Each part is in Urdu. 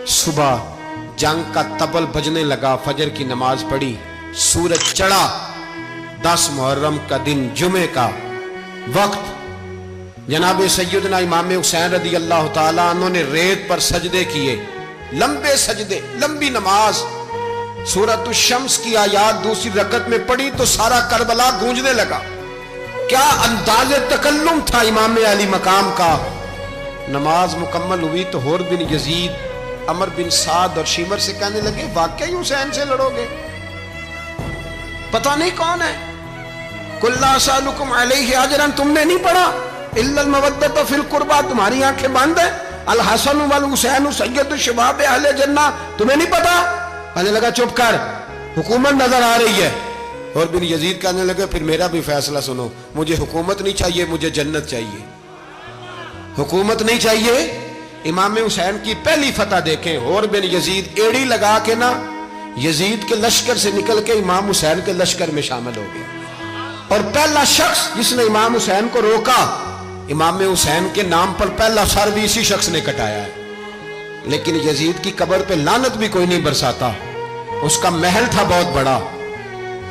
صبح جنگ کا طبل بجنے لگا، فجر کی نماز پڑھی، سورج چڑھا، 10 محرم کا دن جمعے کا وقت، جناب سیدنا امام حسین رضی اللہ تعالیٰ عنہ نے ریت پر سجدے کیے، لمبے سجدے، لمبی نماز، سورۃ الشمس کی آیات دوسری رکعت میں پڑھی تو سارا کربلا گونجنے لگا۔ کیا انداز تکلم تھا امام علی مقام کا۔ نماز مکمل ہوئی تو حور بن یزید، عمر بن سعد اور شیمر سے کہنے لگے واقعی حسین سے لڑو گے؟ پتہ نہیں کون ہے۔ قُلْ لَا أَسْأَلُكُمْ عَلَيْهِ أَجْرًا، تم نے نہیں پڑھا، إِلَّا الْمَوَدَّةَ فِي الْقُرْبَى، تمہاری آنکھیں بند ہیں، الحسن والحسین سید الشباب اہل جنہ، تمہیں نہیں پتا؟ کہنے لگا چپ کر، حکومت نظر آ رہی ہے۔ اور بن یزید کہنے لگے پھر میرا بھی فیصلہ سنو، مجھے حکومت نہیں چاہیے، مجھے جنت چاہیے۔ حکومت نہیں چاہیے۔ امام حسین کی پہلی فتح دیکھیں، اور بن یزید ایڑی لگا کے نا یزید کے لشکر سے نکل کے امام حسین کے لشکر میں شامل ہو گیا، اور پہلا شخص جس نے امام حسین کو روکا، امام حسین کے نام پر پہلا سر بھی اسی شخص نے کٹایا ہے۔ لیکن یزید کی قبر پہ لعنت بھی کوئی نہیں برساتا، اس کا محل تھا بہت بڑا،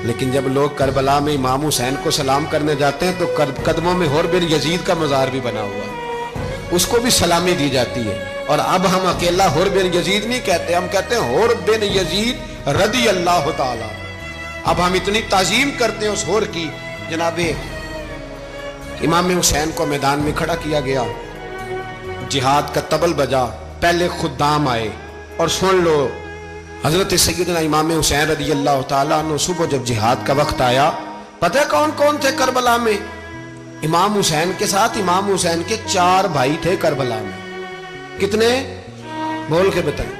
لیکن جب لوگ کربلا میں امام حسین کو سلام کرنے جاتے ہیں تو قدموں میں حور بن یزید کا مزار بھی بنا ہوا ہے، اس کو بھی سلامی دی جاتی ہے۔ اور اب ہم اکیلا حور بن یزید نہیں کہتے، ہم کہتے ہیں حور بن یزید رضی اللہ تعالی۔ اب ہم اتنی تعظیم کرتے ہیں اس حور کی۔ جناب امام حسین کو میدان میں کھڑا کیا گیا، جہاد کا طبل بجا، پہلے خدام آئے، اور سن لو حضرت سیدنا امام حسین رضی اللہ تعالیٰ عنہ صبح جب جہاد کا وقت آیا، پتہ کون کون تھے کربلا میں؟ امام حسین کے ساتھ امام حسین کے 4 بھائی تھے کربلا میں۔ کتنے؟ بول کے بتائیں۔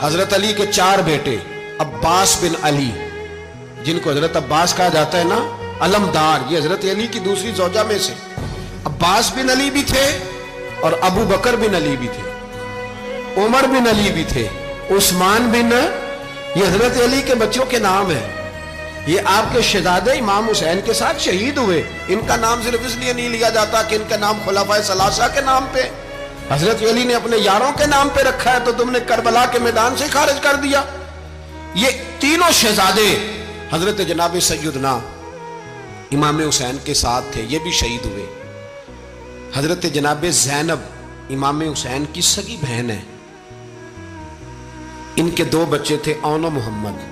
حضرت علی کے 4 بیٹے، عباس بن علی، جن کو حضرت عباس کہا جاتا ہے نا، علمدار، یہ حضرت علی کی دوسری زوجہ میں سے عباس بن علی بھی تھے، اور ابو بکر بن علی بھی تھے، عمر بن علی بھی تھے، عثمان بن، یہ حضرت علی کے بچوں کے نام ہیں۔ یہ آپ کے شہزادے امام حسین کے ساتھ شہید ہوئے، ان کا نام صرف اس لیے نہیں لیا جاتا کہ ان کا نام خلفائے ثلاثہ کے نام پہ، حضرت علی نے اپنے یاروں کے نام پہ رکھا ہے، تو تم نے کربلا کے میدان سے خارج کر دیا۔ یہ تینوں شہزادے حضرت جناب سیدنا امام حسین کے ساتھ تھے، یہ بھی شہید ہوئے۔ حضرت جناب زینب امام حسین کی سگی بہن ہے، ان کے 2 بچے تھے، اون و محمد۔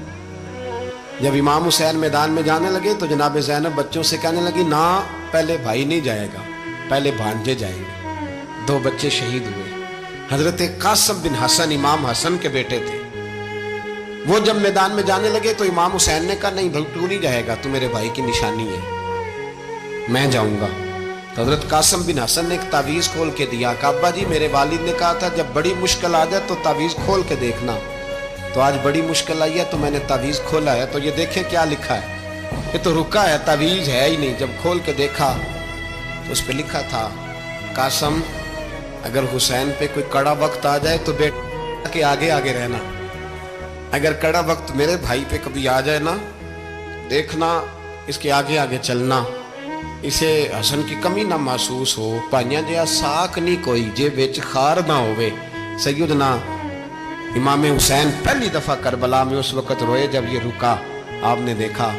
جب امام حسین میدان میں جانے لگے تو جناب زینب بچوں سے کہنے لگی نہ، پہلے بھائی نہیں جائے گا، پہلے بھانجے جائیں گے۔ 2 بچے شہید ہوئے۔ حضرت قاسم بن حسن امام حسن کے بیٹے تھے، وہ جب میدان میں جانے لگے تو امام حسین نے کہا نہیں بھائی تو نہیں جائے گا، تو میرے بھائی کی نشانی ہے، میں جاؤں گا۔ تو حضرت قاسم بن حسن نے ایک تعویذ کھول کے دیا کہ ابا جی میرے والد نے کہا تھا جب بڑی مشکل آ جائے تو تعویذ کھول کے دیکھنا، تو آج بڑی مشکل آئی ہے تو میں نے تعویذ کھولا ہے، تو یہ دیکھیں کیا لکھا ہے، یہ تو رکا ہے، تعویذ ہے ہی نہیں۔ جب کھول کے دیکھا تو اس پہ لکھا تھا قاسم اگر حسین پہ کوئی کڑا وقت آ جائے تو بیٹا کے آگے آگے رہنا، اگر کڑا وقت میرے بھائی پہ کبھی آ جائے نا، دیکھنا اس کے آگے آگے چلنا، اسے حسن کی کمی نہ محسوس ہو، پائیاں جیا ساک نہیں کوئی جے وچ خار نہ ہوئے۔ سیدنا امام حسین پہلی دفعہ کربلا میں اس وقت روئے جب یہ رکا، آپ نے دیکھا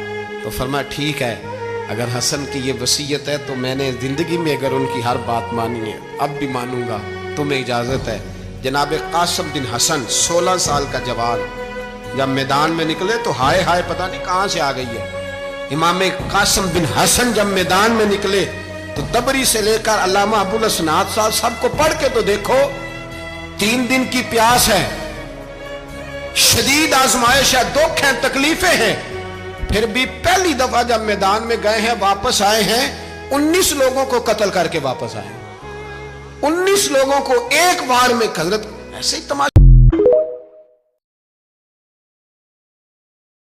تو فرمایا ٹھیک ہے، اگر حسن کی یہ وصیت ہے تو میں نے زندگی میں اگر ان کی ہر بات مانی ہے اب بھی مانوں گا، تمہیں اجازت ہے۔ جناب قاسم بن حسن 16 سال کا جوان جب میدان میں نکلے تو ہائے ہائے پتہ نہیں کہاں سے آ گئی ہے۔ امام قاسم بن حسن جب میدان میں نکلے تو تبری سے لے کر علامہ ابو الاسناد صاحب سب کو پڑھ کے تو دیکھو، 3 دن کی پیاس ہے، شدید آزمائش ہے، دکھ ہیں، تکلیفیں ہیں، پھر بھی پہلی دفعہ جب میدان میں گئے ہیں واپس آئے ہیں 19 لوگوں کو قتل کر کے واپس آئے ہیں، 19 لوگوں کو ایک وار میں۔ حضرت ایسے ہی تماشا